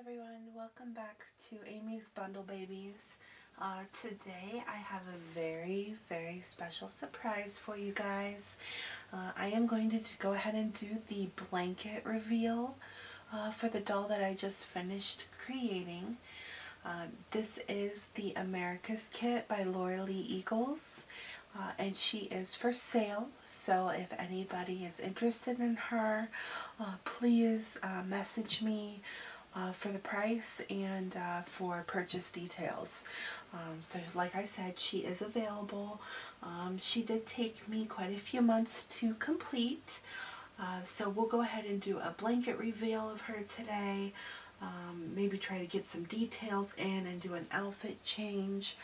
everyone, welcome back to Amy's Bundle Babies. Today I have a very special surprise for you guys. I am going to go ahead and do the blanket reveal for the doll that I just finished creating. This is the Americus kit by Laura Lee Eagles. And she is for sale, so if anybody is interested in her, please message me for the price and for purchase details. So like I said, she is available. She did take me quite a few months to complete, so we'll go ahead and do a blanket reveal of her today. Maybe try to get some details in and do an outfit change.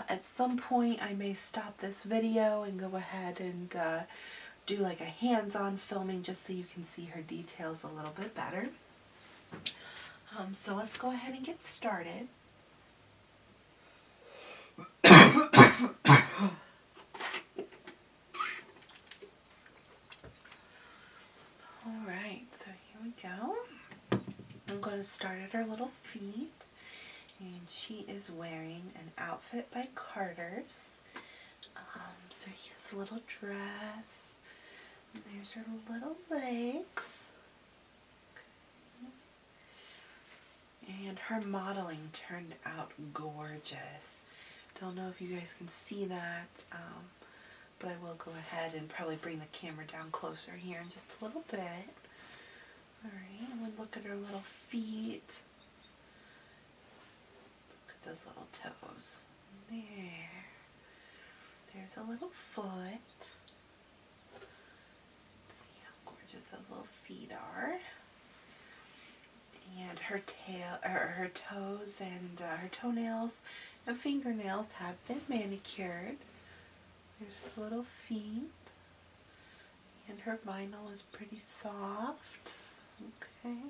At some point I may stop this video and go ahead and do like a hands-on filming just so you can see her details a little bit better. So let's go ahead and get started. Alright, so here we go. I'm going to start at her little feet, and she is wearing an outfit by Carter's. So here's a little dress, and there's her little legs, and her modeling turned out gorgeous. Don't know if you guys can see that, but I will go ahead and probably bring the camera down closer here in just a little bit. Alright, and we'll look at her little feet. Look at those little toes. There. There's a little foot. See how gorgeous those little feet are. And her tail, her toes and her toenails and fingernails have been manicured. There's her little feet. And her vinyl is pretty soft. Okay.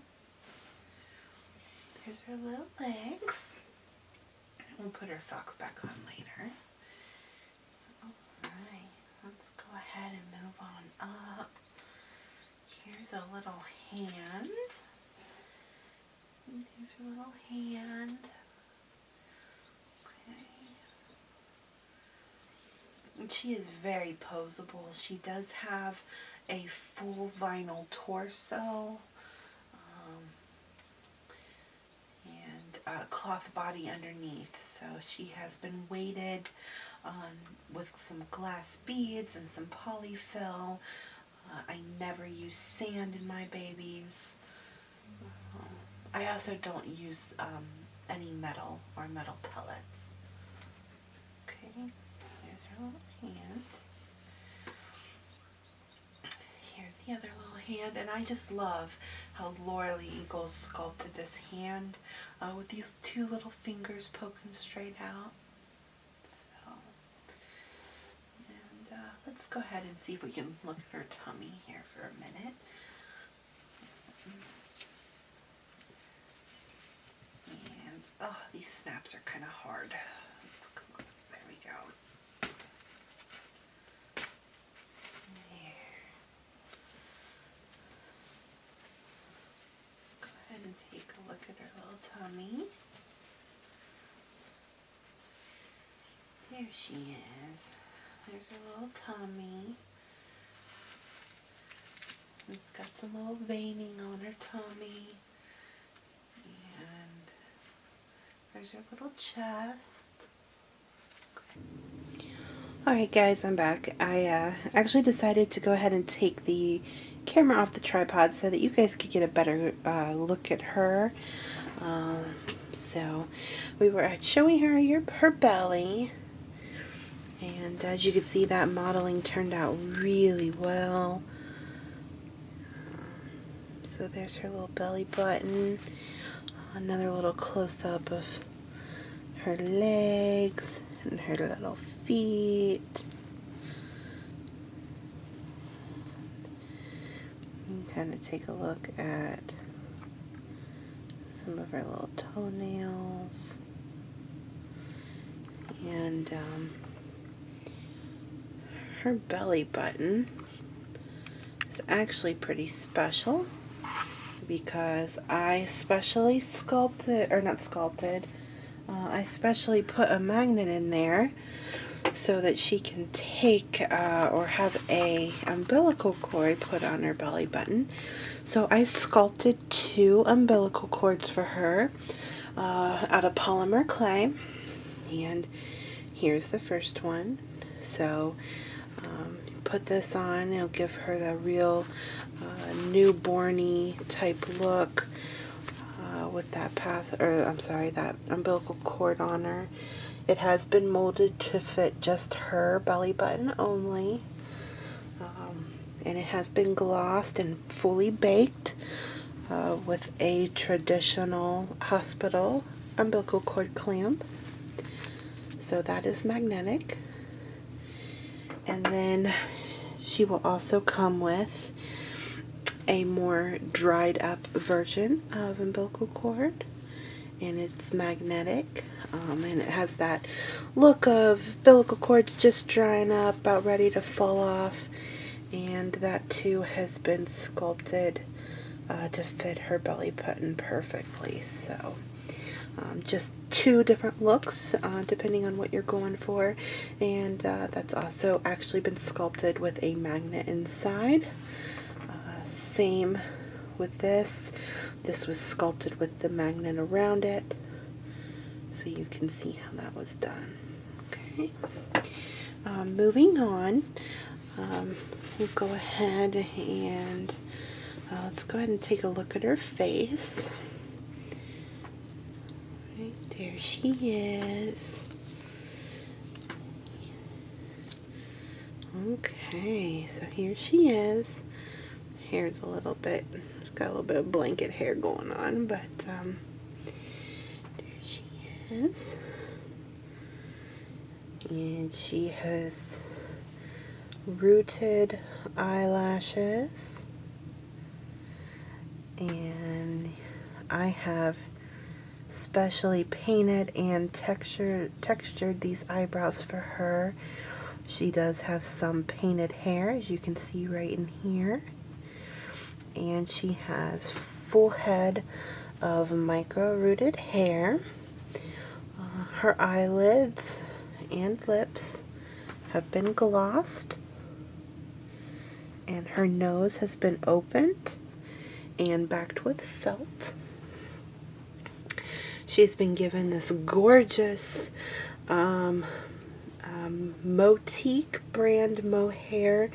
There's her little legs. We'll put her socks back on later. Alright, let's go ahead and move on up. Here's a little hand. And here's her little hand. Okay. And she is very poseable. She does have a full vinyl torso. And a cloth body underneath. So she has been weighted with some glass beads and some polyfill. I never use sand in my babies. I also don't use any metal or metal pellets. Okay, here's her little hand. Here's the other little hand, and I just love how Laura Lee Eagles sculpted this hand with these two little fingers poking straight out. So, and let's go ahead and see if we can look at her tummy here for a minute. And, oh, these snaps are kind of hard. There we go. And take a look at her little tummy. There she is. There's her little tummy. It's got some little veining on her tummy. And there's her little chest. Okay. Alright guys, I'm back. I actually decided to go ahead and take the camera off the tripod so that you guys could get a better look at her. So we were showing her her belly, and as you can see, that modeling turned out really well. So there's her little belly button. Another little close-up of her legs and her little feet. Kind of take a look at some of her little toenails, and her belly button is actually pretty special because I specially sculpted, or not sculpted, I specially put a magnet in there so that she can take or have a umbilical cord put on her belly button. So I sculpted 2 umbilical cords for her out of polymer clay, and here's the first one. So put this on, it'll give her the real newborny type look with that that umbilical cord on her. It has been molded to fit just her belly button only, and it has been glossed and fully baked with a traditional hospital umbilical cord clamp. So that is magnetic. And then she will also come with a more dried up version of umbilical cord, and it's magnetic, and it has that look of umbilical cords just drying up, about ready to fall off, and that too has been sculpted to fit her belly button perfectly. So just 2 different looks depending on what you're going for, and that's also actually been sculpted with a magnet inside. Same with this. This was sculpted with the magnet around it, so you can see how that was done. Okay. Moving on, we'll go ahead and let's go ahead and take a look at her face. Right there she is. Okay, so here she is. Hair's a little bit, got a little bit of blanket hair going on, but there she is. And she has rooted eyelashes, and I have specially painted and textured these eyebrows for her. She does have some painted hair, as you can see right in here. And she has full head of micro-rooted hair. Her eyelids and lips have been glossed, and her nose has been opened and backed with felt. She's been given this gorgeous Motique brand mohair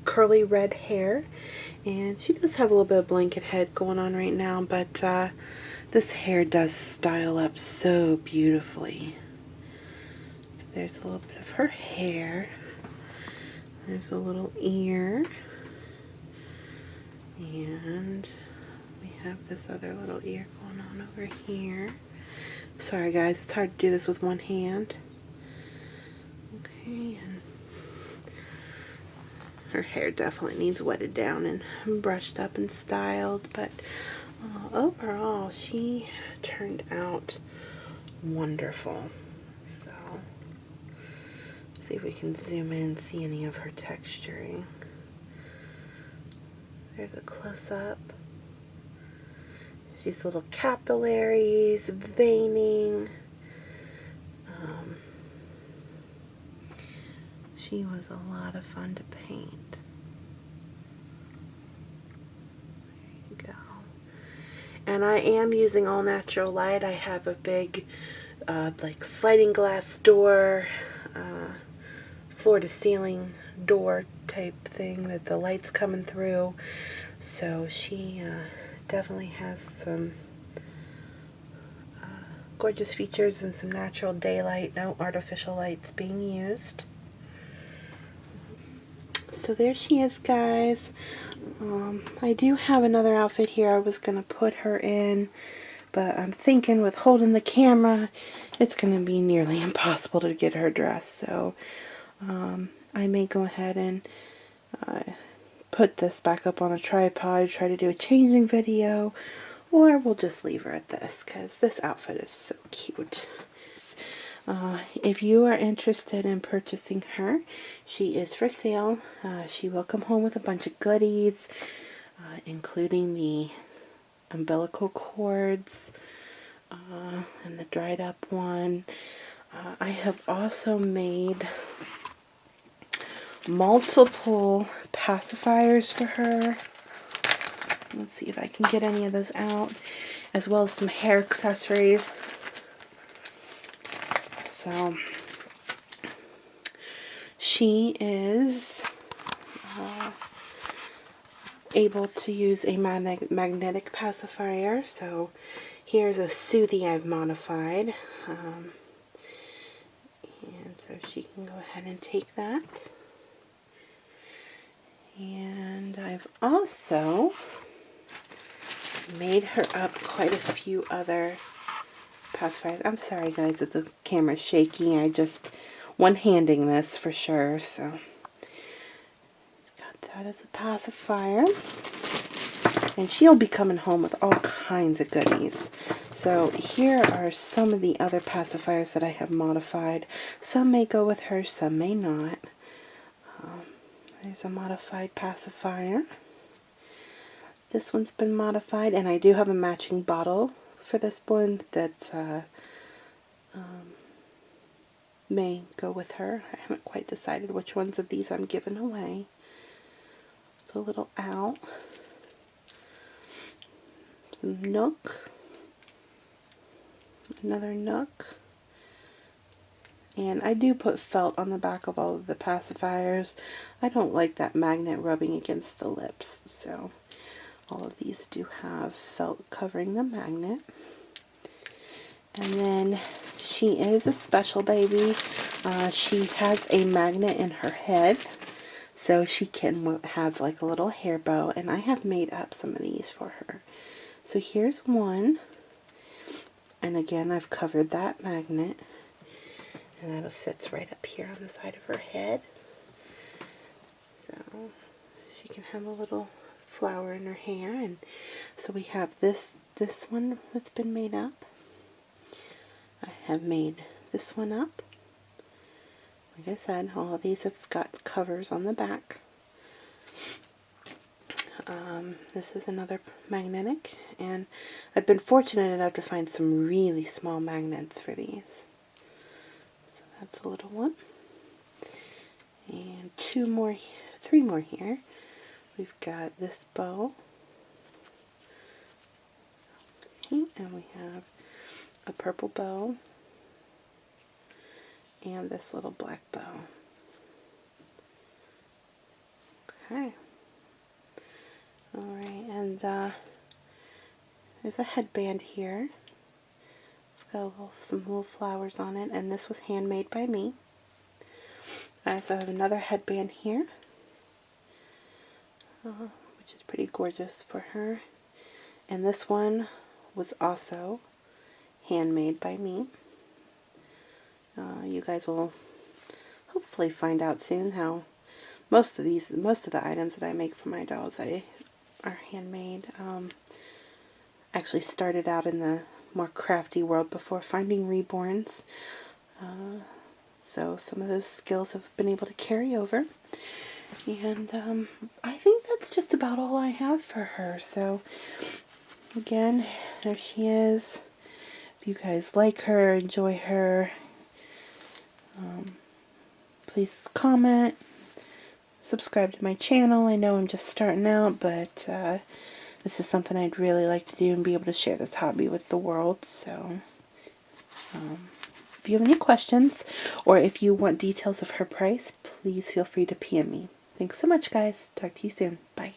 curly red hair, and she does have a little bit of blanket head going on right now, but this hair does style up so beautifully. There's a little bit of her hair. There's a little ear, and we have this other little ear going on over here. Sorry guys, it's hard to do this with one hand. Okay, and her hair definitely needs wetted down and brushed up and styled, but overall she turned out wonderful. So, see if we can zoom in and see any of her texturing. There's a close-up. She's little capillaries, veining. She was a lot of fun to paint. There you go. And I am using all natural light. I have a big like sliding glass door, floor to ceiling door type thing that the light's coming through. So she definitely has some gorgeous features and some natural daylight, no artificial lights being used. So there she is, guys. I do have another outfit here I was going to put her in, but I'm thinking with holding the camera, it's going to be nearly impossible to get her dressed. So I may go ahead and put this back up on a tripod, try to do a changing video, or we'll just leave her at this because this outfit is so cute. If you are interested in purchasing her, she is for sale. She will come home with a bunch of goodies. including the umbilical cords and the dried up one. I have also made multiple pacifiers for her. Let's see if I can get any of those out, as well as some hair accessories. So she is able to use a magnetic pacifier. So here's a Soothie I've modified. And so she can go ahead and take that. And I've also made her up quite a few other pacifiers. I'm sorry guys that the camera's shaky. I just one-handing this for sure. So got that as a pacifier. And she'll be coming home with all kinds of goodies. So here are some of the other pacifiers that I have modified. Some may go with her, some may not. There's a modified pacifier. This one's been modified, and I do have a matching bottle for this blend that may go with her. I haven't quite decided which ones of these I'm giving away. It's a little owl. Some Nook. Another Nook. And I do put felt on the back of all of the pacifiers. I don't like that magnet rubbing against the lips, so all of these do have felt covering the magnet. And then she is a special baby. She has a magnet in her head, so she can have like a little hair bow, and I have made up some of these for her. So here's one, and again I've covered that magnet, and that sits right up here on the side of her head. So she can have a little flower in her hair. And so we have this one that's been made up. I have made this one up. Like I said, all of these have got covers on the back. This is another magnetic, and I've been fortunate enough to find some really small magnets for these. So that's a little one. And three more here. We've got this bow. Okay, and we have a purple bow and this little black bow. Okay. Alright, and there's a headband here. It's got some little flowers on it, and this was handmade by me. I also have another headband here, which is pretty gorgeous for her. And this one was also handmade by me. You guys will hopefully find out soon how most of the items that I make for my dolls are handmade. Actually started out in the more crafty world before finding reborns. So some of those skills have been able to carry over. And I think that's just about all I have for her. So again, there she is. If you guys like her, enjoy her, please comment, subscribe to my channel. I know I'm just starting out, but this is something I'd really like to do and be able to share this hobby with the world. So if you have any questions, or if you want details of her price, please feel free to PM me. Thanks so much, guys. Talk to you soon. Bye.